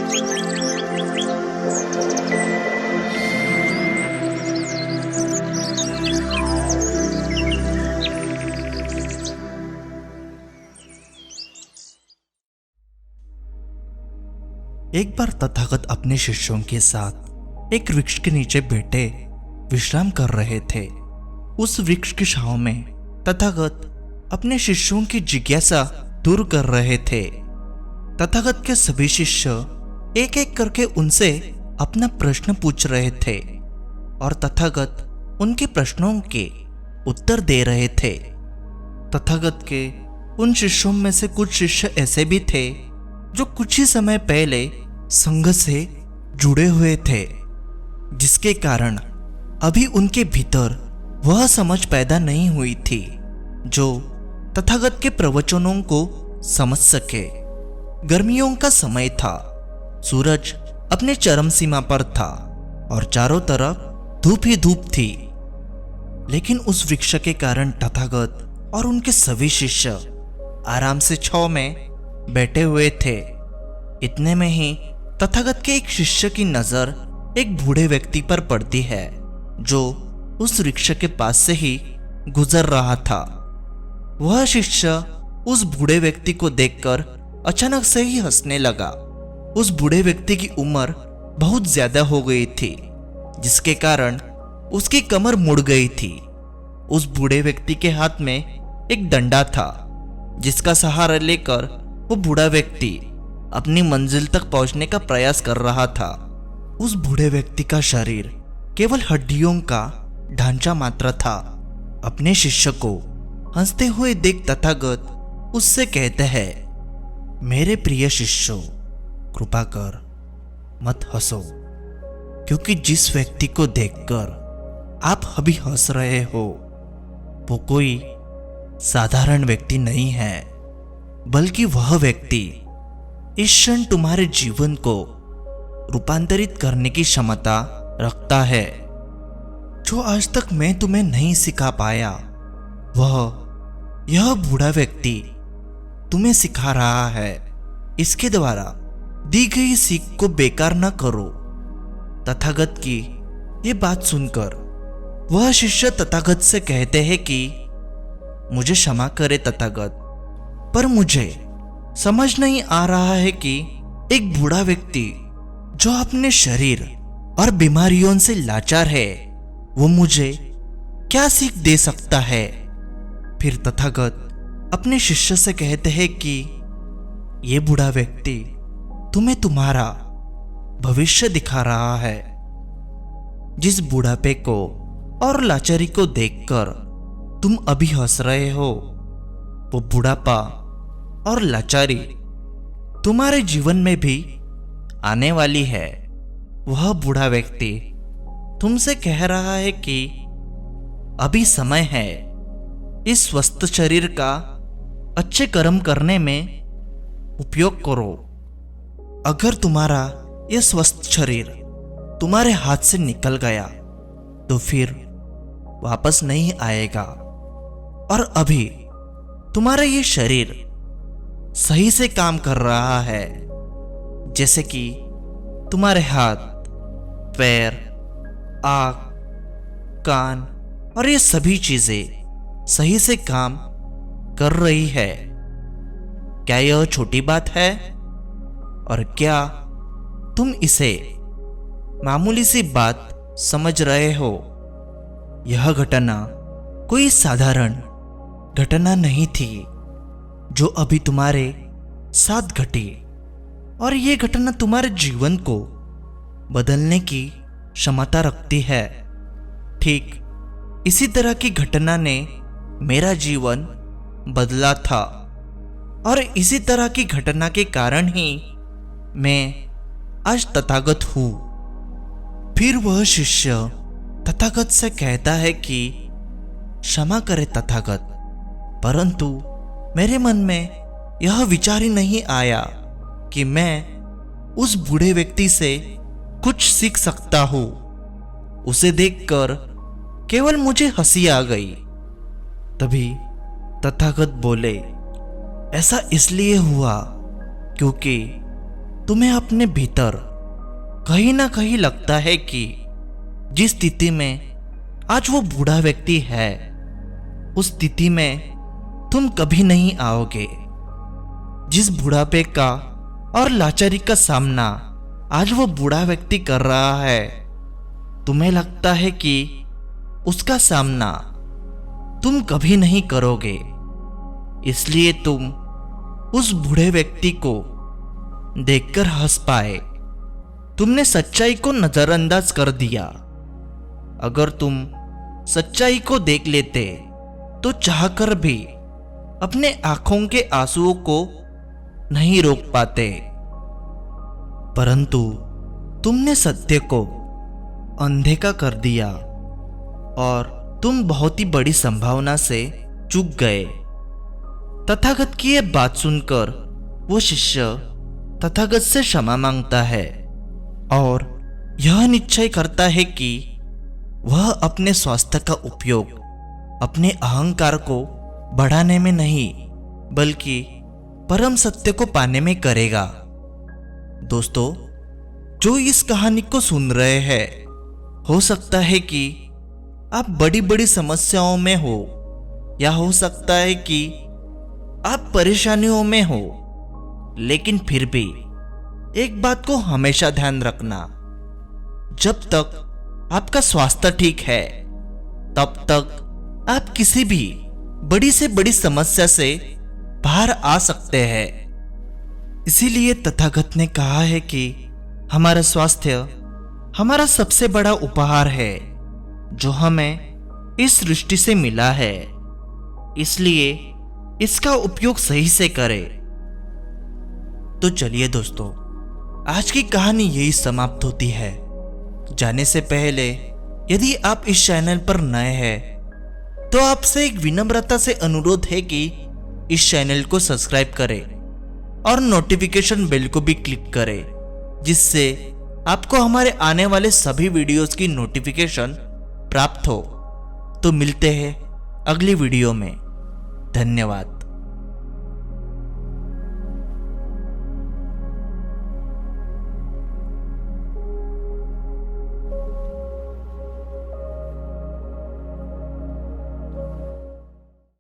एक बार तथागत अपने शिष्यों के साथ एक वृक्ष के नीचे बैठे विश्राम कर रहे थे। उस वृक्ष की छांव में तथागत अपने शिष्यों की जिज्ञासा दूर कर रहे थे। तथागत के सभी शिष्य एक एक करके उनसे अपना प्रश्न पूछ रहे थे और तथागत उनके प्रश्नों के उत्तर दे रहे थे। तथागत के उन शिष्यों में से कुछ शिष्य ऐसे भी थे जो कुछ ही समय पहले संघ से जुड़े हुए थे, जिसके कारण अभी उनके भीतर वह समझ पैदा नहीं हुई थी जो तथागत के प्रवचनों को समझ सके। गर्मियों का समय था, सूरज अपने चरम सीमा पर था और चारों तरफ धूप ही धूप थी। लेकिन उस वृक्ष के कारण तथागत और उनके सभी शिष्य आराम से छांव में बैठे हुए थे। इतने में ही तथागत के एक शिष्य की नजर एक बूढ़े व्यक्ति पर पड़ती है जो उस वृक्ष के पास से ही गुजर रहा था। वह शिष्य उस बूढ़े व्यक्ति को देखकर अचानक से ही हंसने लगा। उस बूढ़े व्यक्ति की उम्र बहुत ज्यादा हो गई थी, जिसके कारण उसकी कमर मुड़ गई थी। उस बूढ़े व्यक्ति के हाथ में एक डंडा था, जिसका सहारा लेकर वो बूढ़ा व्यक्ति अपनी मंजिल तक पहुंचने का प्रयास कर रहा था। उस बूढ़े व्यक्ति का शरीर केवल हड्डियों का ढांचा मात्र था। अपने शिष्य को हंसते हुए देख तथागत उससे कहते हैं, मेरे प्रिय शिष्यों, कृपा कर मत हंसो, क्योंकि जिस व्यक्ति को देखकर आप अभी हंस रहे हो वो कोई साधारण व्यक्ति नहीं है, बल्कि वह व्यक्ति इस क्षण तुम्हारे जीवन को रूपांतरित करने की क्षमता रखता है। जो आज तक मैं तुम्हें नहीं सिखा पाया, वह यह बूढ़ा व्यक्ति तुम्हें सिखा रहा है। इसके द्वारा दी गई सीख को बेकार न करो। तथागत की ये बात सुनकर वह शिष्य तथागत से कहते हैं कि मुझे क्षमा करे तथागत, पर मुझे समझ नहीं आ रहा है कि एक बूढ़ा व्यक्ति जो अपने शरीर और बीमारियों से लाचार है, वो मुझे क्या सीख दे सकता है। फिर तथागत अपने शिष्य से कहते हैं कि ये बूढ़ा व्यक्ति तुम्हें तुम्हारा भविष्य दिखा रहा है। जिस बुढ़ापे को और लाचारी को देखकर तुम अभी हंस रहे हो, वो बुढ़ापा और लाचारी तुम्हारे जीवन में भी आने वाली है। वह बूढ़ा व्यक्ति तुमसे कह रहा है कि अभी समय है इस स्वस्थ शरीर का अच्छे कर्म करने में उपयोग करो। अगर तुम्हारा यह स्वस्थ शरीर तुम्हारे हाथ से निकल गया तो फिर वापस नहीं आएगा, और अभी तुम्हारा ये शरीर सही से काम कर रहा है, जैसे कि तुम्हारे हाथ, पैर, आँख, कान और ये सभी चीजें सही से काम कर रही है। क्या यह छोटी बात है? और क्या तुम इसे मामूली सी बात समझ रहे हो? यह घटना कोई साधारण घटना नहीं थी जो अभी तुम्हारे साथ घटी, और यह घटना तुम्हारे जीवन को बदलने की क्षमता रखती है। ठीक इसी तरह की घटना ने मेरा जीवन बदला था, और इसी तरह की घटना के कारण ही मैं आज तथागत हूं। फिर वह शिष्य तथागत से कहता है कि क्षमा करे तथागत, परंतु मेरे मन में यह विचार ही नहीं आया कि मैं उस बूढ़े व्यक्ति से कुछ सीख सकता हूं। उसे देखकर केवल मुझे हंसी आ गई। तभी तथागत बोले, ऐसा इसलिए हुआ क्योंकि तुम्हें अपने भीतर कहीं ना कहीं लगता है कि जिस स्थिति में आज वो बूढ़ा व्यक्ति है, उस स्थिति में तुम कभी नहीं आओगे। जिस बुढ़ापे का और लाचारी का सामना आज वो बूढ़ा व्यक्ति कर रहा है, तुम्हें लगता है कि उसका सामना तुम कभी नहीं करोगे। इसलिए तुम उस बूढ़े व्यक्ति को देखकर हंस पाए। तुमने सच्चाई को नजरअंदाज कर दिया। अगर तुम सच्चाई को देख लेते तो चाहकर भी अपने आंखों के आंसुओं को नहीं रोक पाते, परंतु तुमने सत्य को अनदेखा कर दिया और तुम बहुत ही बड़ी संभावना से चूक गए। तथागत की यह बात सुनकर वो शिष्य तथागत से क्षमा मांगता है और यह निश्चय करता है कि वह अपने स्वास्थ्य का उपयोग अपने अहंकार को बढ़ाने में नहीं बल्कि परम सत्य को पाने में करेगा। दोस्तों, जो इस कहानी को सुन रहे हैं, हो सकता है कि आप बड़ी बड़ी समस्याओं में हो या हो सकता है कि आप परेशानियों में हो, लेकिन फिर भी एक बात को हमेशा ध्यान रखना, जब तक आपका स्वास्थ्य ठीक है तब तक आप किसी भी बड़ी से बड़ी समस्या से बाहर आ सकते हैं। इसीलिए तथागत ने कहा है कि हमारा स्वास्थ्य हमारा सबसे बड़ा उपहार है जो हमें इस सृष्टि से मिला है, इसलिए इसका उपयोग सही से करें। तो चलिए दोस्तों, आज की कहानी यही समाप्त होती है। जाने से पहले यदि आप इस चैनल पर नए हैं तो आपसे एक विनम्रता से अनुरोध है कि इस चैनल को सब्सक्राइब करें और नोटिफिकेशन बेल को भी क्लिक करें, जिससे आपको हमारे आने वाले सभी वीडियोस की नोटिफिकेशन प्राप्त हो। तो मिलते हैं अगली वीडियो में। धन्यवाद।